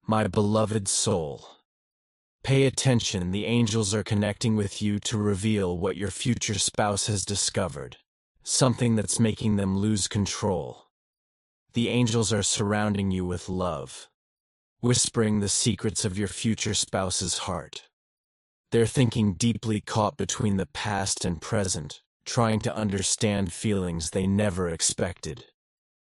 My beloved soul, pay attention. The angels are connecting with you to reveal what your future spouse has discovered, something that's making them lose control. The angels are surrounding you with love, whispering the secrets of your future spouse's heart. They're thinking deeply, caught between the past and present, trying to understand feelings they never expected.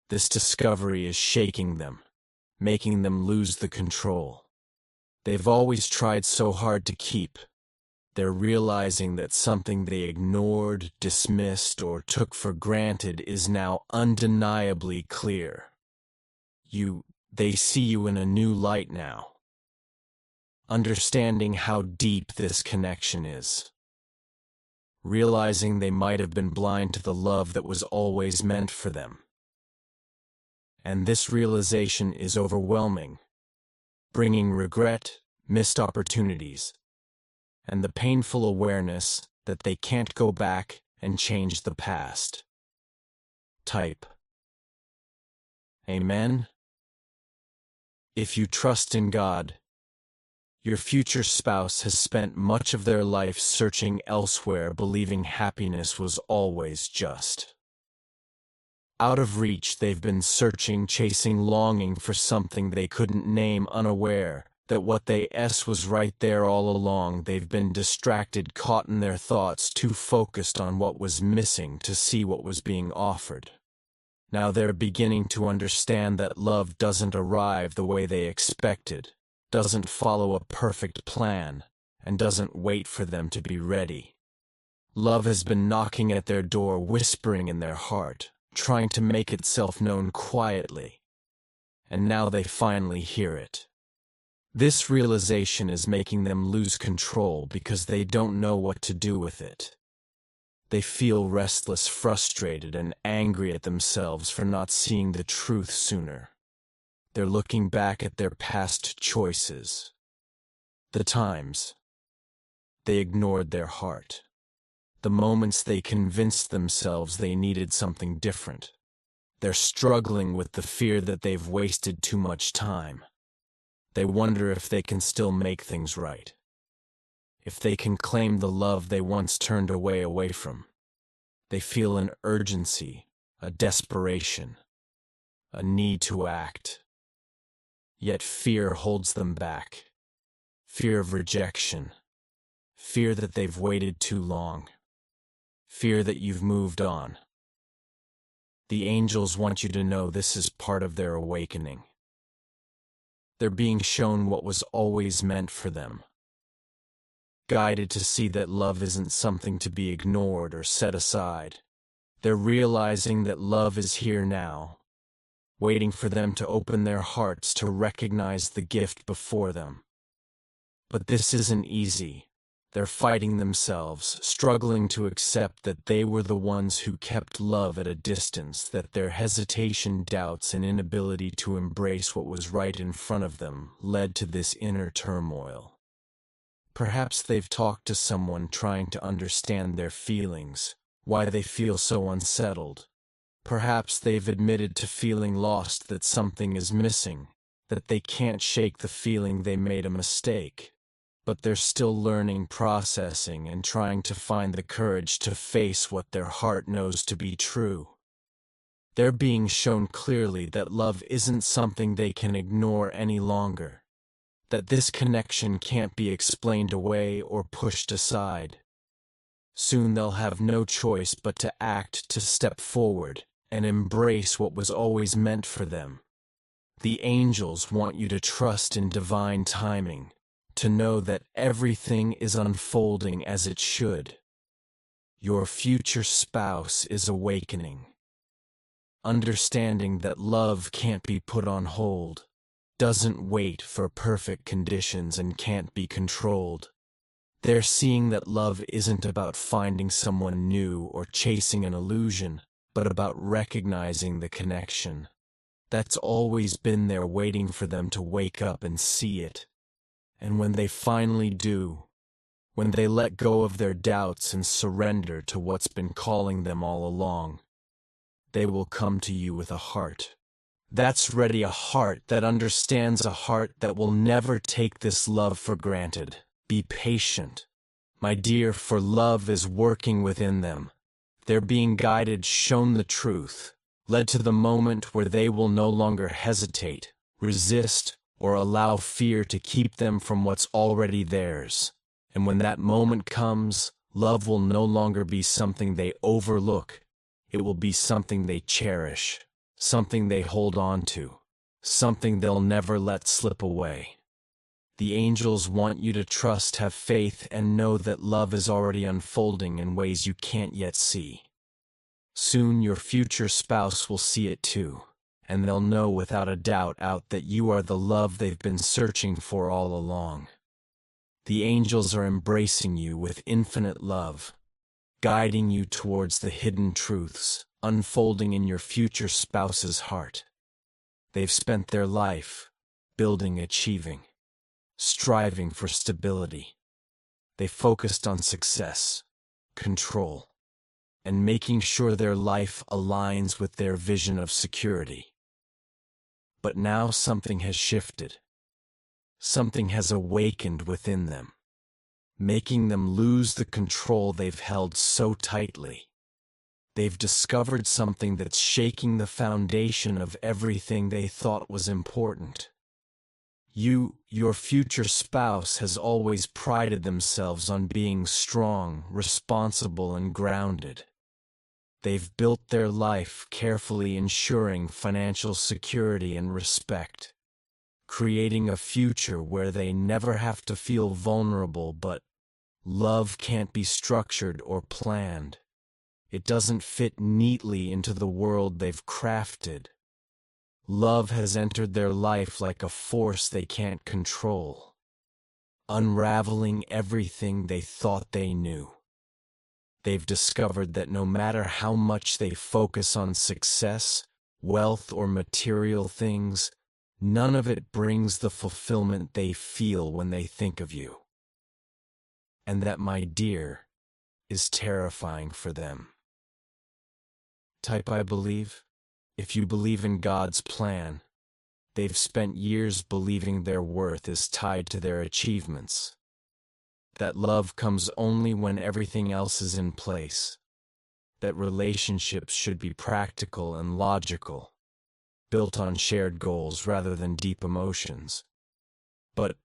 This discovery is shaking them, making them lose the control they've always tried so hard to keep. They're realizing that something they ignored, dismissed, or took for granted is now undeniably clear. They see you in a new light now, understanding how deep this connection is, realizing they might have been blind to the love that was always meant for them. And this realization is overwhelming, bringing regret, missed opportunities, and the painful awareness that they can't go back and change the past. Type Amen. If you trust in God, your future spouse has spent much of their life searching elsewhere, believing happiness was always just out of reach. They've been searching, chasing, longing for something they couldn't name, unaware that what they was right there all along. They've been distracted, caught in their thoughts, too focused on what was missing to see what was being offered. Now they're beginning to understand that love doesn't arrive the way they expected, doesn't follow a perfect plan, and doesn't wait for them to be ready. Love has been knocking at their door, whispering in their heart, trying to make itself known quietly. And now they finally hear it. This realization is making them lose control because they don't know what to do with it. They feel restless, frustrated, and angry at themselves for not seeing the truth sooner. They're looking back at their past choices, the times they ignored their heart, the moments they convinced themselves they needed something different. They're struggling with the fear that they've wasted too much time. They wonder if they can still make things right, if they can claim the love they once turned away from. They feel an urgency, a desperation, a need to act. Yet fear holds them back. Fear of rejection, fear that they've waited too long, fear that you've moved on. The angels want you to know this is part of their awakening. They're being shown what was always meant for them, guided to see that love isn't something to be ignored or set aside. They're realizing that love is here now, waiting for them to open their hearts to recognize the gift before them. But this isn't easy. They're fighting themselves, struggling to accept that they were the ones who kept love at a distance, that their hesitation, doubts, and inability to embrace what was right in front of them led to this inner turmoil. Perhaps they've talked to someone trying to understand their feelings, why they feel so unsettled. Perhaps they've admitted to feeling lost, that something is missing, that they can't shake the feeling they made a mistake. But they're still learning, processing, and trying to find the courage to face what their heart knows to be true. They're being shown clearly that love isn't something they can ignore any longer, that this connection can't be explained away or pushed aside. Soon they'll have no choice but to act, to step forward, and embrace what was always meant for them. The angels want you to trust in divine timing, to know that everything is unfolding as it should. Your future spouse is awakening, understanding that love can't be put on hold, doesn't wait for perfect conditions, and can't be controlled. They're seeing that love isn't about finding someone new or chasing an illusion, but about recognizing the connection that's always been there, waiting for them to wake up and see it. And when they finally do, when they let go of their doubts and surrender to what's been calling them all along, they will come to you with a heart That's ready, a heart that understands, a heart that will never take this love for granted. Be patient, my dear, for love is working within them. They're being guided, shown the truth, led to the moment where they will no longer hesitate, resist, or allow fear to keep them from what's already theirs. And when that moment comes, love will no longer be something they overlook. It will be something they cherish, something they hold on to, something they'll never let slip away. The angels want you to trust, have faith, and know that love is already unfolding in ways you can't yet see. Soon your future spouse will see it too, and they'll know without a doubt that you are the love they've been searching for all along. The angels are embracing you with infinite love, guiding you towards the hidden truths unfolding in your future spouse's heart. They've spent their life building, achieving, striving for stability. They focused on success, control, and making sure their life aligns with their vision of security. But now something has shifted. Something has awakened within them, making them lose the control they've held so tightly. They've discovered something that's shaking the foundation of everything they thought was important. Your future spouse, has always prided themselves on being strong, responsible, and grounded. They've built their life carefully, ensuring financial security and respect, creating a future where they never have to feel vulnerable. But love can't be structured or planned. It doesn't fit neatly into the world they've crafted. Love has entered their life like a force they can't control, unraveling everything they thought they knew. They've discovered that no matter how much they focus on success, wealth, or material things, none of it brings the fulfillment they feel when they think of you. And that, my dear, is terrifying for them. Type I believe. If you believe in God's plan, they've spent years believing their worth is tied to their achievements. That love comes only when everything else is in place. That relationships should be practical and logical, built on shared goals rather than deep emotions. But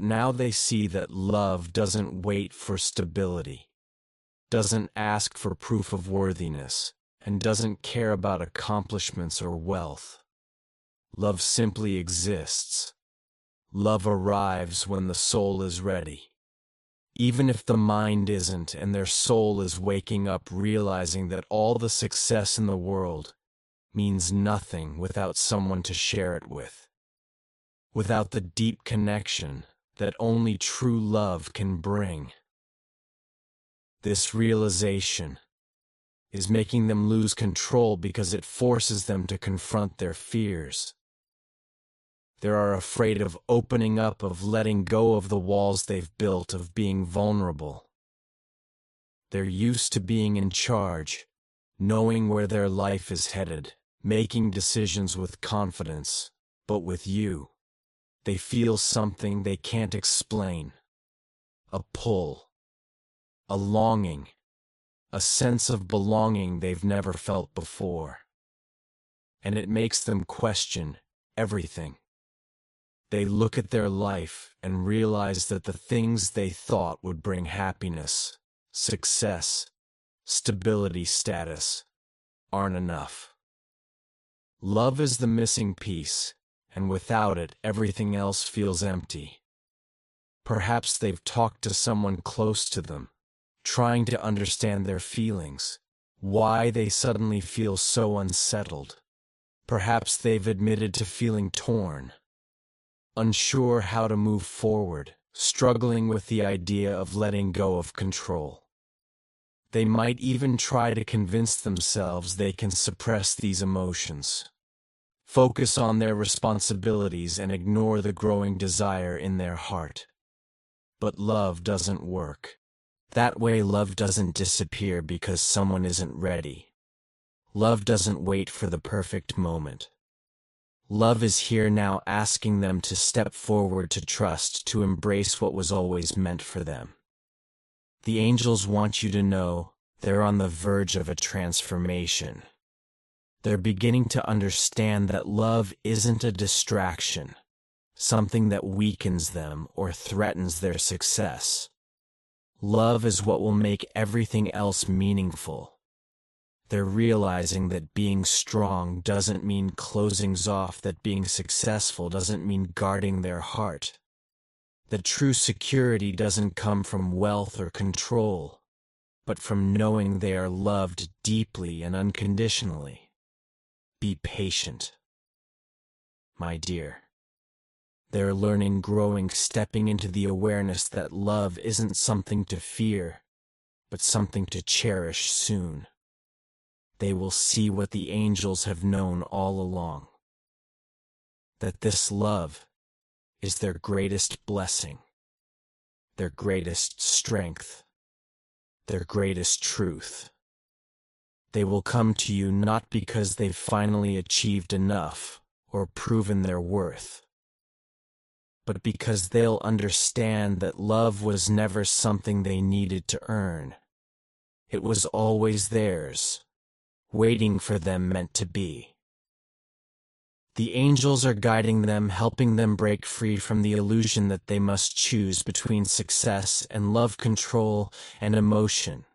now they see that love doesn't wait for stability, doesn't ask for proof of worthiness, and doesn't care about accomplishments or wealth. Love simply exists. Love arrives when the soul is ready. Even if the mind isn't, and their soul is waking up, realizing that all the success in the world means nothing without someone to share it with. Without the deep connection that only true love can bring. This realization is making them lose control because it forces them to confront their fears. They are afraid of opening up, of letting go of the walls they've built, of being vulnerable. They're used to being in charge, knowing where their life is headed, making decisions with confidence. But with you, they feel something they can't explain. A pull, a longing, a sense of belonging they've never felt before. And it makes them question everything. They look at their life and realize that the things they thought would bring happiness, success, stability, status, aren't enough. Love is the missing piece, and without it, everything else feels empty. Perhaps they've talked to someone close to them, trying to understand their feelings, why they suddenly feel so unsettled. Perhaps they've admitted to feeling torn, unsure how to move forward, struggling with the idea of letting go of control. They might even try to convince themselves they can suppress these emotions, focus on their responsibilities, and ignore the growing desire in their heart. But love doesn't work that way. Love doesn't disappear because someone isn't ready. Love doesn't wait for the perfect moment. Love is here now, asking them to step forward, to trust, to embrace what was always meant for them. The angels want you to know they're on the verge of a transformation. They're beginning to understand that love isn't a distraction, something that weakens them or threatens their success. Love is what will make everything else meaningful. They're realizing that being strong doesn't mean closing off, that being successful doesn't mean guarding their heart. That true security doesn't come from wealth or control, but from knowing they are loved deeply and unconditionally. Be patient, my dear. They're learning, growing, stepping into the awareness that love isn't something to fear, but something to cherish soon. They will see what the angels have known all along. That this love is their greatest blessing, their greatest strength, their greatest truth. They will come to you not because they've finally achieved enough or proven their worth, but because they'll understand that love was never something they needed to earn. It was always theirs, waiting for them, meant to be. The angels are guiding them, helping them break free from the illusion that they must choose between success and love, control and emotion,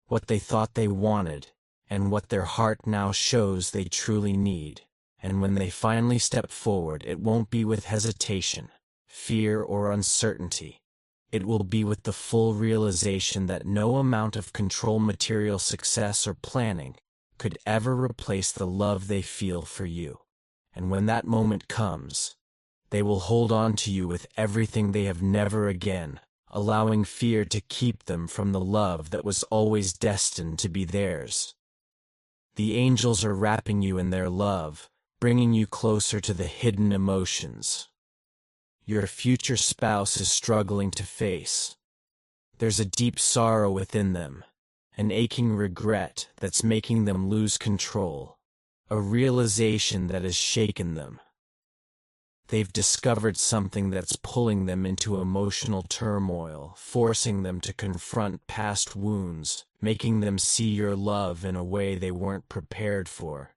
what they thought they wanted and what their heart now shows they truly need. And when they finally step forward, it won't be with hesitation, fear or uncertainty. It will be with the full realization that no amount of control, material success or planning could ever replace the love they feel for you. And when that moment comes, they will hold on to you with everything they have, never again allowing fear to keep them from the love that was always destined to be theirs. The angels are wrapping you in their love, bringing you closer to the hidden emotions your future spouse is struggling to face. There's a deep sorrow within them, an aching regret that's making them lose control, a realization that has shaken them. They've discovered something that's pulling them into emotional turmoil, forcing them to confront past wounds, making them see your love in a way they weren't prepared for.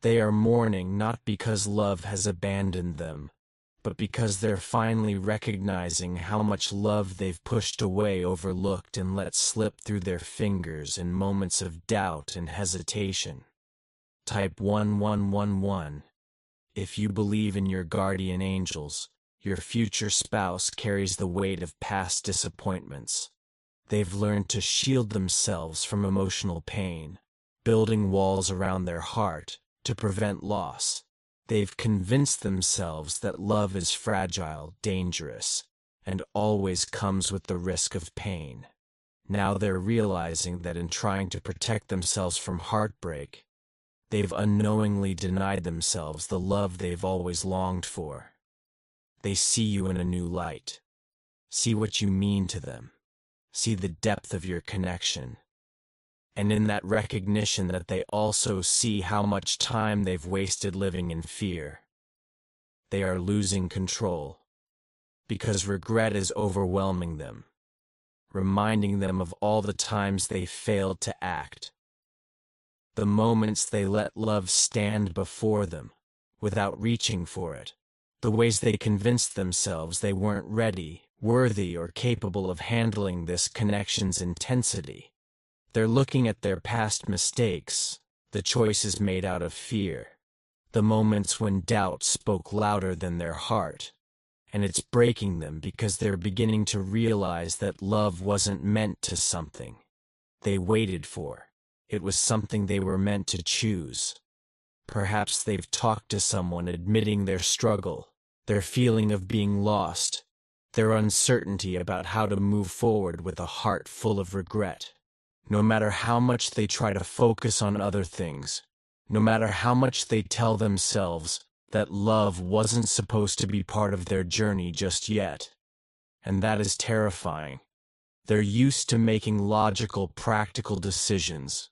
They are mourning not because love has abandoned them, but because they're finally recognizing how much love they've pushed away, overlooked, and let slip through their fingers in moments of doubt and hesitation. Type 1111. If you believe in your guardian angels, your future spouse carries the weight of past disappointments. They've learned to shield themselves from emotional pain, building walls around their heart to prevent loss. They've convinced themselves that love is fragile, dangerous, and always comes with the risk of pain. Now they're realizing that in trying to protect themselves from heartbreak, they've unknowingly denied themselves the love they've always longed for. They see you in a new light. See what you mean to them. See the depth of your connection. And in that recognition that they also see how much time they've wasted living in fear. They are losing control, because regret is overwhelming them, reminding them of all the times they failed to act, the moments they let love stand before them, without reaching for it, the ways they convinced themselves they weren't ready, worthy, or capable of handling this connection's intensity. They're looking at their past mistakes, the choices made out of fear, the moments when doubt spoke louder than their heart, and it's breaking them because they're beginning to realize that love wasn't meant to something they waited for. It was something they were meant to choose. Perhaps they've talked to someone admitting their struggle, their feeling of being lost, their uncertainty about how to move forward with a heart full of regret. No matter how much they try to focus on other things, no matter how much they tell themselves that love wasn't supposed to be part of their journey just yet. And that is terrifying. They're used to making logical, practical decisions.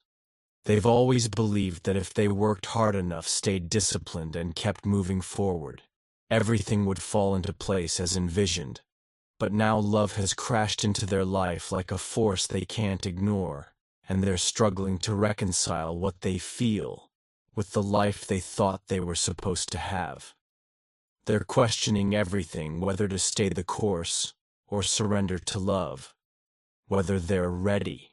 They've always believed that if they worked hard enough, stayed disciplined, and kept moving forward, everything would fall into place as envisioned. But now love has crashed into their life like a force they can't ignore, and they're struggling to reconcile what they feel with the life they thought they were supposed to have. They're questioning everything, whether to stay the course or surrender to love, whether they're ready,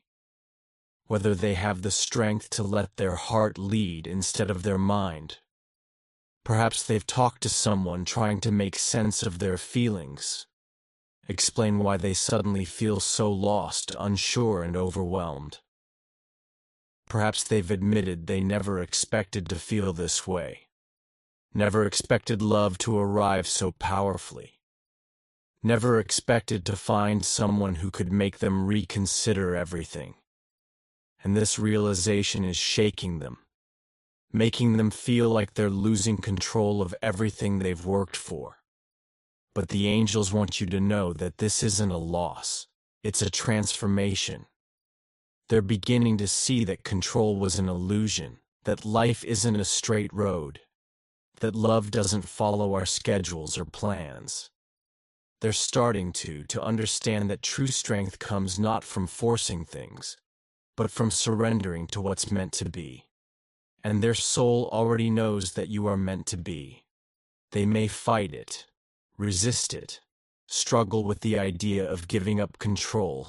whether they have the strength to let their heart lead instead of their mind. Perhaps they've talked to someone trying to make sense of their feelings, explain why they suddenly feel so lost, unsure, and overwhelmed. Perhaps they've admitted they never expected to feel this way, never expected love to arrive so powerfully, never expected to find someone who could make them reconsider everything. And this realization is shaking them, making them feel like they're losing control of everything they've worked for. But the angels want you to know that this isn't a loss, it's a transformation. They're beginning to see that control was an illusion, that life isn't a straight road, that love doesn't follow our schedules or plans. They're starting to understand that true strength comes not from forcing things, but from surrendering to what's meant to be. And their soul already knows that you are meant to be. They may fight it, resist it, struggle with the idea of giving up control.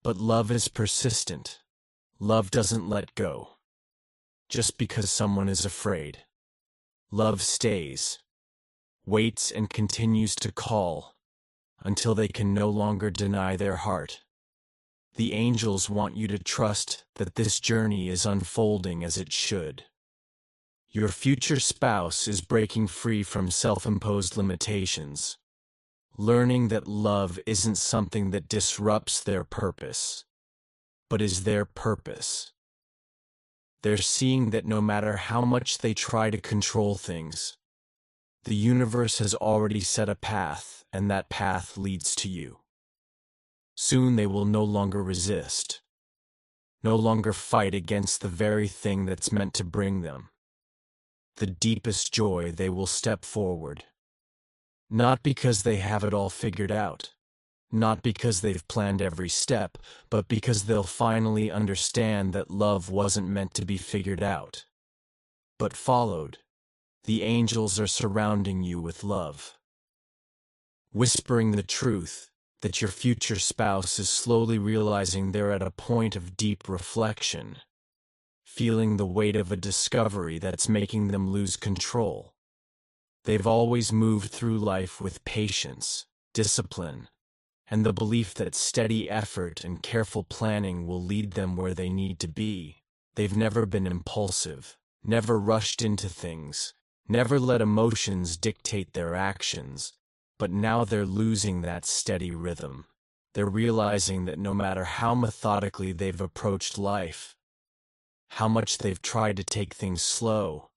But love is persistent. Love doesn't let go. Just because someone is afraid. Love stays, waits, and continues to call until they can no longer deny their heart. The angels want you to trust that this journey is unfolding as it should. Your future spouse is breaking free from self-imposed limitations, learning that love isn't something that disrupts their purpose, but is their purpose. They're seeing that no matter how much they try to control things, the universe has already set a path, and that path leads to you. Soon they will no longer resist, no longer fight against the very thing that's meant to bring them the deepest joy. They will step forward, not because they have it all figured out, not because they've planned every step, but because they'll finally understand that love wasn't meant to be figured out, but followed. The angels are surrounding you with love, whispering the truth that your future spouse is slowly realizing they're at a point of deep reflection, feeling the weight of a discovery that's making them lose control. They've always moved through life with patience, discipline, and the belief that steady effort and careful planning will lead them where they need to be. They've never been impulsive, never rushed into things, never let emotions dictate their actions. But now they're losing that steady rhythm. They're realizing that no matter how methodically they've approached life, how much they've tried to take things slow,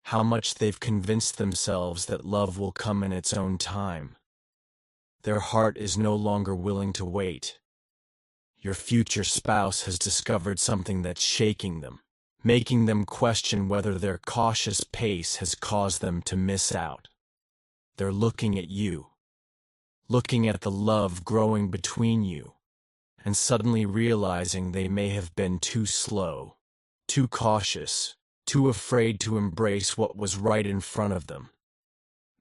how much they've convinced themselves that love will come in its own time, their heart is no longer willing to wait. Your future spouse has discovered something that's shaking them, making them question whether their cautious pace has caused them to miss out. They're looking at you, looking at the love growing between you, and suddenly realizing they may have been too slow, too cautious, too afraid to embrace what was right in front of them.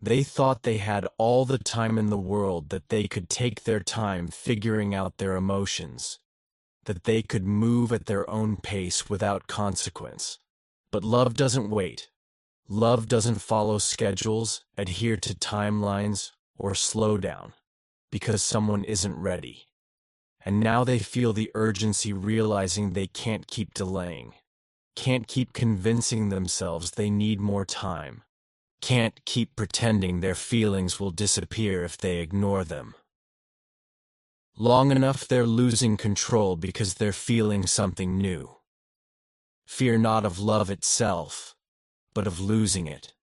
They thought they had all the time in the world, that they could take their time figuring out their emotions, that they could move at their own pace without consequence. But love doesn't wait. Love doesn't follow schedules, adhere to timelines, or slow down because someone isn't ready. And now they feel the urgency, realizing they can't keep delaying, can't keep convincing themselves they need more time, can't keep pretending their feelings will disappear if they ignore them. Long enough, they're losing control because they're feeling something new. Fear not of love itself, but of losing it.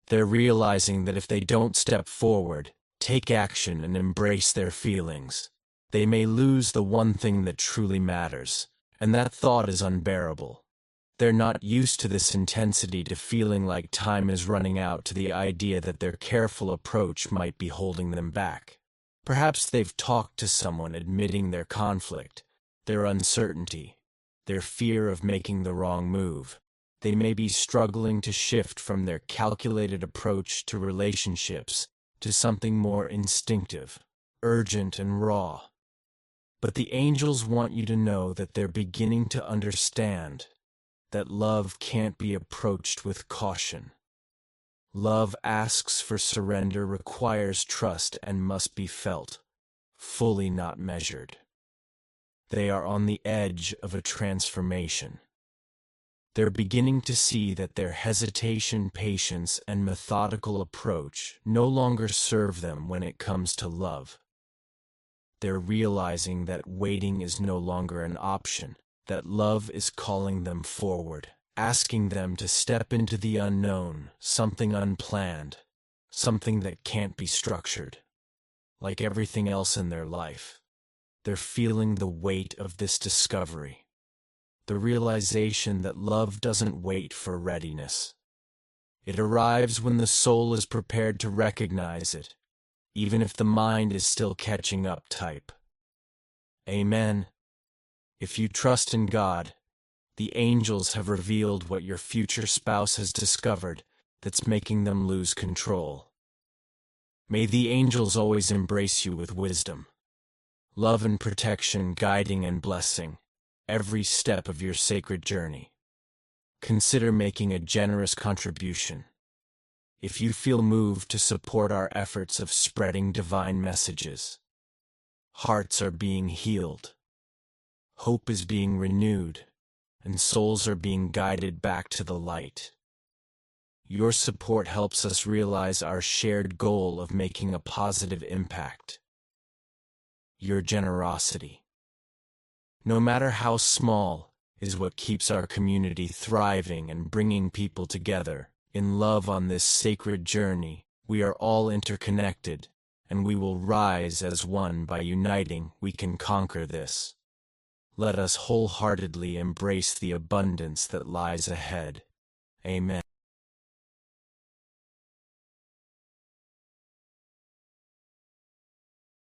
They're realizing that if they don't step forward, take action, and embrace their feelings, they may lose the one thing that truly matters, And that thought is unbearable. They're not used to this intensity, to feeling like time is running out, to the idea that their careful approach might be holding them back. Perhaps they've talked to someone admitting their conflict, their uncertainty, their fear of making the wrong move. They may be struggling to shift from their calculated approach to relationships to something more instinctive, urgent, and raw. But the angels want you to know that they're beginning to understand that love can't be approached with caution. Love asks for surrender, requires trust, and must be felt, fully, not measured. They are on the edge of a transformation. They're beginning to see that their hesitation, patience, and methodical approach no longer serve them when it comes to love. They're realizing that waiting is no longer an option, that love is calling them forward, asking them to step into the unknown, something unplanned, something that can't be structured. Like everything else in their life, they're feeling the weight of this discovery. The realization that love doesn't wait for readiness. It arrives when the soul is prepared to recognize it, even if the mind is still catching up type. Amen. If you trust in God, the angels have revealed what your future spouse has discovered that's making them lose control. May the angels always embrace you with wisdom, love and protection, guiding and blessing every step of your sacred journey. Consider making a generous contribution. If you feel moved to support our efforts of spreading divine messages, hearts are being healed, hope is being renewed, and souls are being guided back to the light. Your support helps us realize our shared goal of making a positive impact. Your generosity, no matter how small, is what keeps our community thriving and bringing people together in love on this sacred journey. We are all interconnected, and we will rise as one. By uniting, we can conquer this. Let us wholeheartedly embrace the abundance that lies ahead. Amen.